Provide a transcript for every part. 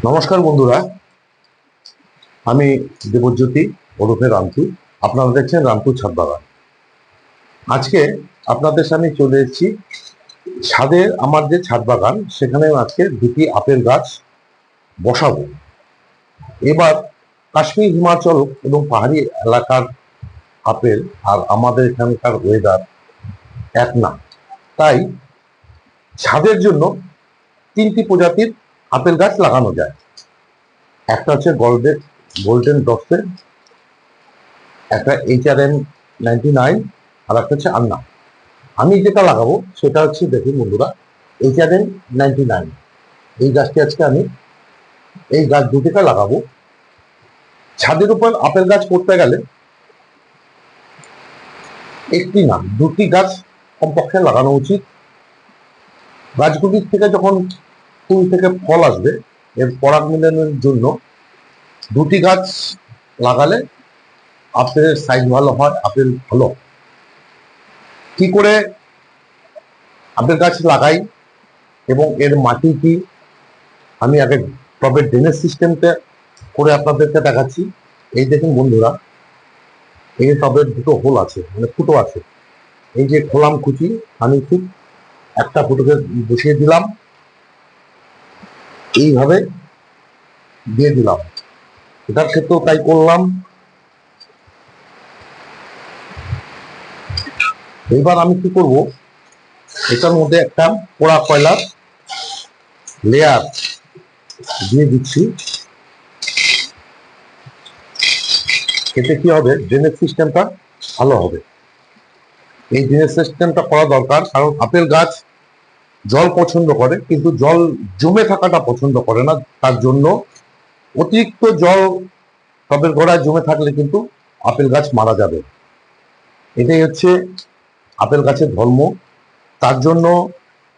নমস্কার বন্ধুরা, আমি দেবজ্যোতি ওরফে রামটু। আপনারা দেখছেন রামটু ছাদ বাগান। আজকে আপনাদের সামনে চলে এসেছি ছাদের, আমার যে ছাদ বাগান সেখানে আজকে দুটি আপেল গাছ বসাবো। এবার কাশ্মীর, হিমাচল এবং পাহাড়ি এলাকার আপেল আর আমাদের এখানকার ওয়েদার এক না, তাই ছাদের জন্য তিনটি প্রজাতির আপেল গাছ লাগানো যায়। একটা হচ্ছে গোল্ডেন ড্রপসের, একটা HRM 99, আর একটা হচ্ছে আন্না। আমি যেটা লাগাবো সেটা হচ্ছে, দেখুন বন্ধুরা, HRM 99। এই গাছটি আজকে আমি এই গাছ দুটিকে লাগাবো। ছাদের উপর আপেল গাছ করতে গেলে একটি না, দুটি গাছ কমপক্ষে লাগানো উচিত। গাছগুলির থেকে যখন ফুল থেকে ফল আসবে, এর পরাগ মিলনের জন্য দুটি গাছ লাগালে আপেলের সাইজ ভালো হয়, আপেল ভালো। কি করে আপেল গাছ লাগাই এবং এর মাটি কি, আমি আগে টবের ড্রেনেজ সিস্টেমটা করে আপনাদেরকে দেখাচ্ছি। এই দেখুন বন্ধুরা, এই টবের দুটো হোল আছে, মানে ফুটো আছে। এই যে খোলাম কুচি, আমি ঠিক একটা ফুটোকে বসিয়ে দিলাম, এইভাবে দিয়ে দিলাম। এটার ক্ষেত্রেও তাই করলাম। এবার আমি কি করব, এটার মধ্যে একটা পোড়া কয়লার লেয়ার দিয়ে দিচ্ছি। এতে কি হবে, ড্রেনেজ সিস্টেমটা ভালো হবে। এই ড্রেনেজ সিস্টেমটা করা দরকার, কারণ আপেল গাছ জল পছন্দ করে, কিন্তু জল জমে থাকাটা পছন্দ করে না। তার জন্য অতিরিক্ত জল টবের গোড়ায় জমে থাকলে কিন্তু আপেল গাছ মারা যাবে। এটাই হচ্ছে আপেল গাছের ধর্ম। তার জন্য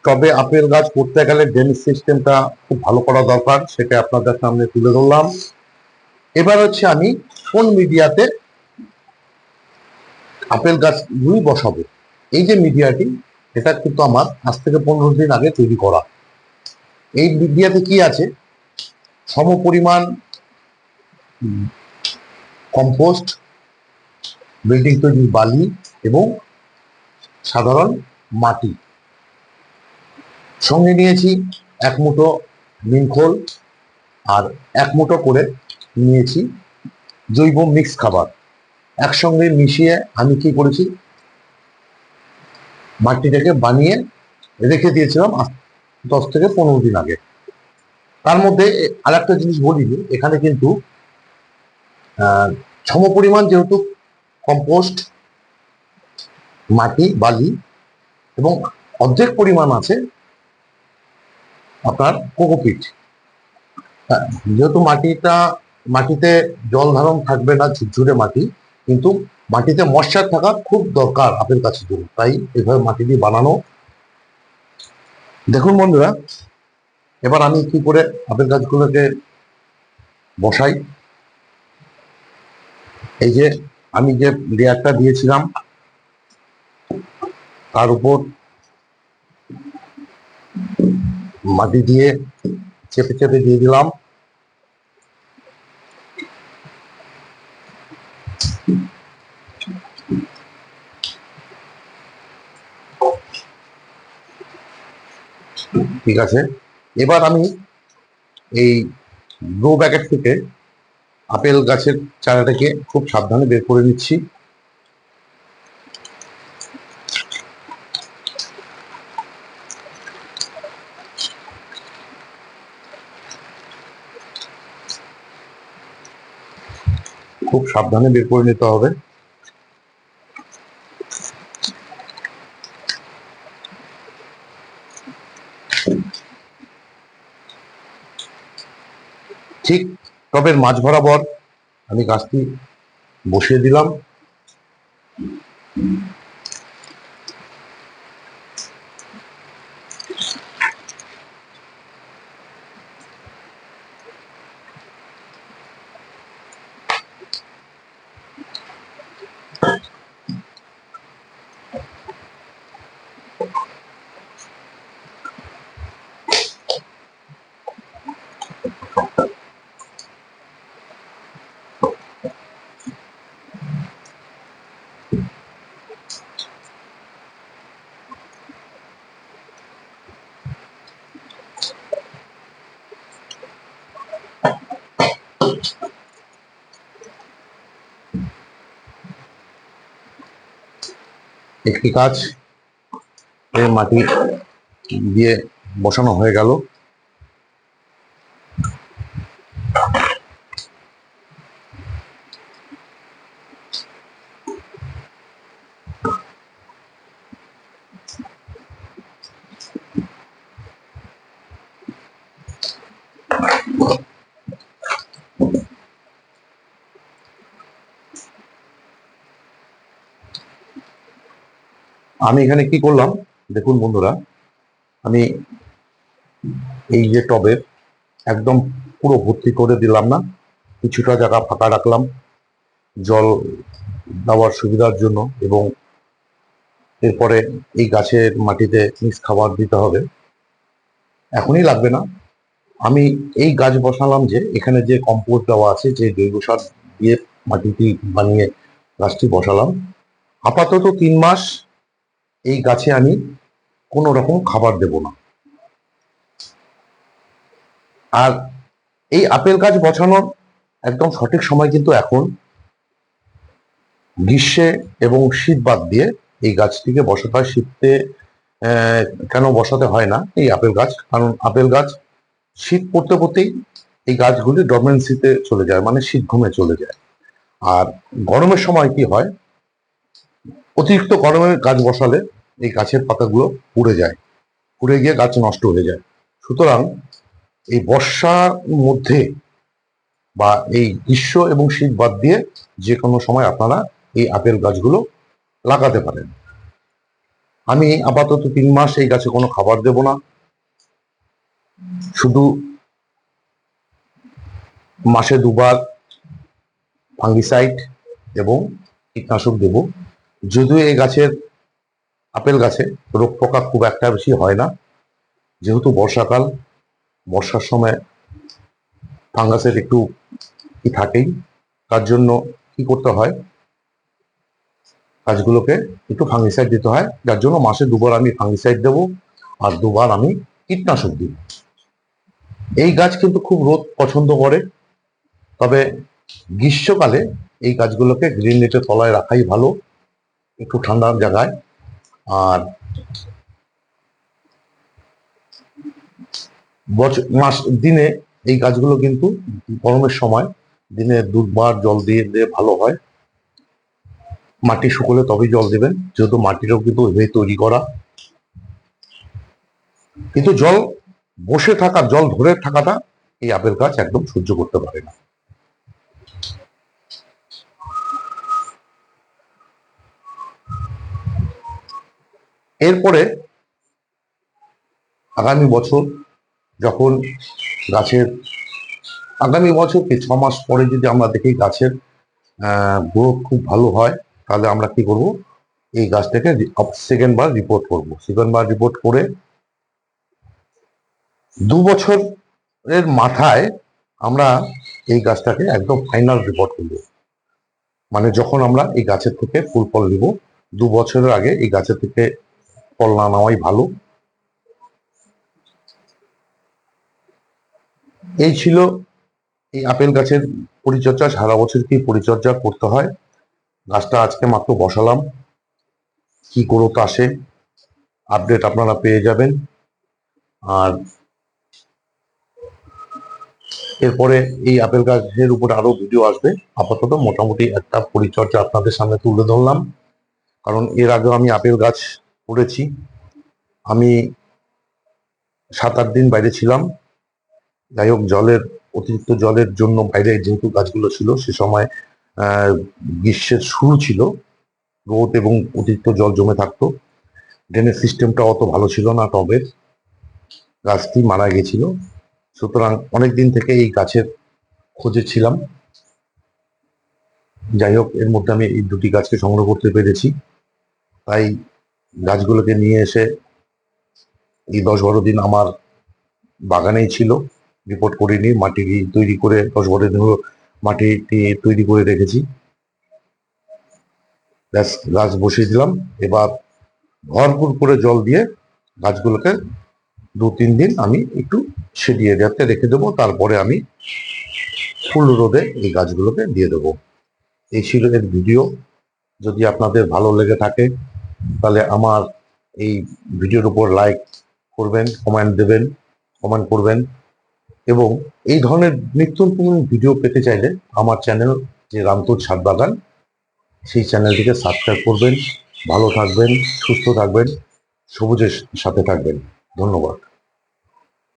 টবে আপেল গাছ করতে গেলে ড্রেনেজ সিস্টেমটা খুব ভালো করা দরকার, সেটা আপনাদের সামনে তুলে ধরলাম। এবার হচ্ছে আমি কোন মিডিয়াতে আপেল গাছগুলি বসাবো। এই যে মিডিয়াটি, এটা কিন্তু আমার আজ থেকে 15 দিন আগে তৈরি করা। এই মিডিয়াতে কি আছে, সম পরিমাণ কম্পোস্ট, বিল্ডিং তৈরির বালি এবং সাধারণ মাটি। সঙ্গে নিয়েছি এক মুঠো নিমখোল, আর এক মুঠো করে নিয়েছি জৈব মিক্স খাবার। একসঙ্গে মিশিয়ে আমি কি করেছি, মাটিটাকে বানিয়ে রেখে দিয়েছিলাম 10 থেকে 15 দিন আগে। তার মধ্যে আর একটা জিনিস বলিনি, এখানে কিন্তু সম পরিমাণ যেহেতু কম্পোস্ট, মাটি, বালি এবং অর্ধেক পরিমাণ আছে আপনার কোকোপিট। যেহেতু মাটিতে জল ধারণ থাকবে না, ঝুরঝুরে মাটি, কিন্তু মাটিতে ময়শ্চার থাকা খুব দরকার আপেল গাছের জন্য, তাই এভাবে মাটি দিয়ে বানানো। দেখুন বন্ধুরা, এবার আমি কি করে আপেল গাছগুলোকে বসাই। এই যে আমি যে লেয়ারটা দিয়েছিলাম, তার উপর মাটি দিয়ে চেপে চেপে দিয়ে দিলাম। ঠিক আছে, এবার আমি এই গ্রো ব্যাগের থেকে আপেল গাছের চারাটাকে খুব সাবধানে বের করে নিচ্ছি। খুব সাবধানে বের করে নিতে হবে। ঠিক টবের মাঝ বরাবর আমি গাছটি বসিয়ে দিলাম। একটি গাছ এর মাটি দিয়ে বসানো হয়ে গেল। আমি এখানে কি করলাম দেখুন বন্ধুরা, আমি এই যে টবের একদম পুরো ভর্তি করে দিলাম না, কিছুটা জায়গা ফাঁকা রাখলাম জল দেওয়ার সুবিধার জন্য, এবং এরপরে এই গাছের মাটিতে মিক্স খাবার দিতে হবে, এখনই লাগবে না। আমি এই গাছ বসালাম যে এখানে যে কম্পোস্ট দেওয়া আছে, যে জৈব সার দিয়ে মাটিটি বানিয়ে গাছটি বসালাম। আপাতত 3 মাস এই গাছে আমি কোনো রকম খাবার দেব না। আর এই আপেল গাছ বসানোর একদম সঠিক সময় কিন্তু এখন গ্রীষ্মে এবং শীত বাদ দিয়ে এই গাছটিকে বসাতে হয়। শীতে কেন বসাতে হয় না এই আপেল গাছ, কারণ আপেল গাছ শীত পড়তে পড়তেই এই গাছগুলি ডরমেন্সিতে চলে যায়, মানে শীত ঘুমে চলে যায়। আর গরমের সময় কি হয়, অতিরিক্ত গরমে গাছ বসালে এই গাছের পাতাগুলো পুড়ে যায়, পুড়ে গিয়ে গাছ নষ্ট হয়ে যায়। সুতরাং এই বর্ষার মধ্যে বা এই গ্রীষ্ম এবং শীত বাদ দিয়ে যে কোনো সময় আপনারা এই আপেল গাছগুলো লাগাতে পারেন। আমি আপাতত 3 মাস এই গাছে কোনো খাবার দেব না, শুধু মাসে 2 বার ফাঙ্গিসাইড এবং কীটনাশক দেব। যদিও এই গাছের আপেল গাছে রোগ পোকা খুব একটা বেশি হয় না, যেহেতু বর্ষাকাল, বর্ষার সময় ফাঙ্গাসের একটু কি থাকেই, তার জন্য কি করতে হয়, গাছগুলোকে একটু ফাঙ্গিসাইড দিতে হয়, যার জন্য মাসে 2 বার আমি ফাঙ্গিসাইড দেব আর 2 বার আমি কীটনাশক দিব। এই গাছ কিন্তু খুব রোদ পছন্দ করে, তবে গ্রীষ্মকালে এই গাছগুলোকে গ্রিন নেটের তলায় রাখাই ভালো, একটু ঠান্ডার জায়গায়। আর দিনে এই গাছগুলো কিন্তু গরমের সময় দিনে 2 বার জল দিয়ে দিলে ভালো হয়। মাটি শুকোলে তবেই জল দেবেন, যেহেতু মাটিটাও কিন্তু ওইভাবে তৈরি করা। কিন্তু জল বসে থাকা, জল ধরে থাকাটা এই আপেল গাছ একদম সহ্য করতে পারে না। এরপরে আগামী বছর যখন গাছের আগামী বছর কি 6 মাস পরে যদি আমরা দেখি গাছের গ্রোথ খুব ভালো হয়, তাহলে আমরা কি করব, এই গাছটাকে 2nd বার রিপোর্ট করব। 2nd বার রিপোর্ট করে 2 বছরের মাথায় আমরা এই গাছটাকে একদম ফাইনাল রিপোর্ট করব। মানে যখন আমরা এই গাছের থেকে ফুল ফল নিব, 2 বছরের আগে এই গাছের থেকে ফল না নেওয়াই ভালো। এই ছিল এই আপেল গাছের পরিচর্যা, সারা বছর কি পরিচর্যা করতে হয়। গাছটা আজকে মাত্র বসালাম, কি গ্রোথ আসে আপডেট আপনারা পেয়ে যাবেন। আর এরপরে এই আপেল গাছের উপর আরো ভিডিও আসবে। আপাতত মোটামুটি একটা পরিচর্যা আপনাদের সামনে তুলে ধরলাম, কারণ এর আগে আমি আপেল গাছ করেছি। আমি 7-8 দিন বাইরে ছিলাম, যাই হোক অতিরিক্ত জলের জন্য বাইরে যেহেতু গাছগুলো ছিল, সে সময় গ্রীষ্মের শুরু ছিল, রোদ এবং অতিরিক্ত জল জমে থাকতো, ড্রেনেজ সিস্টেমটা অত ভালো ছিল না, টবের গাছটি মারা গেছিল। সুতরাং অনেক দিন থেকে এই গাছের খোঁজে ছিলাম। যাই হোক, এর মধ্যে আমি এই 2টি গাছকে সংগ্রহ করতে পেরেছি। তাই গাছগুলোকে নিয়ে এসে এই 10-12 দিন আমার বাগানেই ছিল, রিপোর্ট করিনি। মাটি তৈরি করে 10-12 দিন হলো মাটিটি তৈরি করে রেখেছি, গাছ বসিয়ে দিলাম। এবার ভরপুর করে জল দিয়ে গাছগুলোকে 2-3 দিন আমি একটু সেডিয়ে যাতে রেখে দেবো। তারপরে আমি ফুল রোদে এই গাছগুলোকে দিয়ে দেবো। এই ছিল এর ভিডিও। যদি আপনাদের ভালো লেগে থাকে তাহলে আমার এই ভিডিওর উপর লাইক করবেন, কমেন্ট করবেন এবং এই ধরনের নিত্য নতুন ভিডিও পেতে চাইলে আমার চ্যানেল যে রামপুর ছাদ বাগান, সেই চ্যানেলটিকে সাবস্ক্রাইব করবেন। ভালো থাকবেন, সুস্থ থাকবেন, সবুজের সাথে থাকবেন। ধন্যবাদ।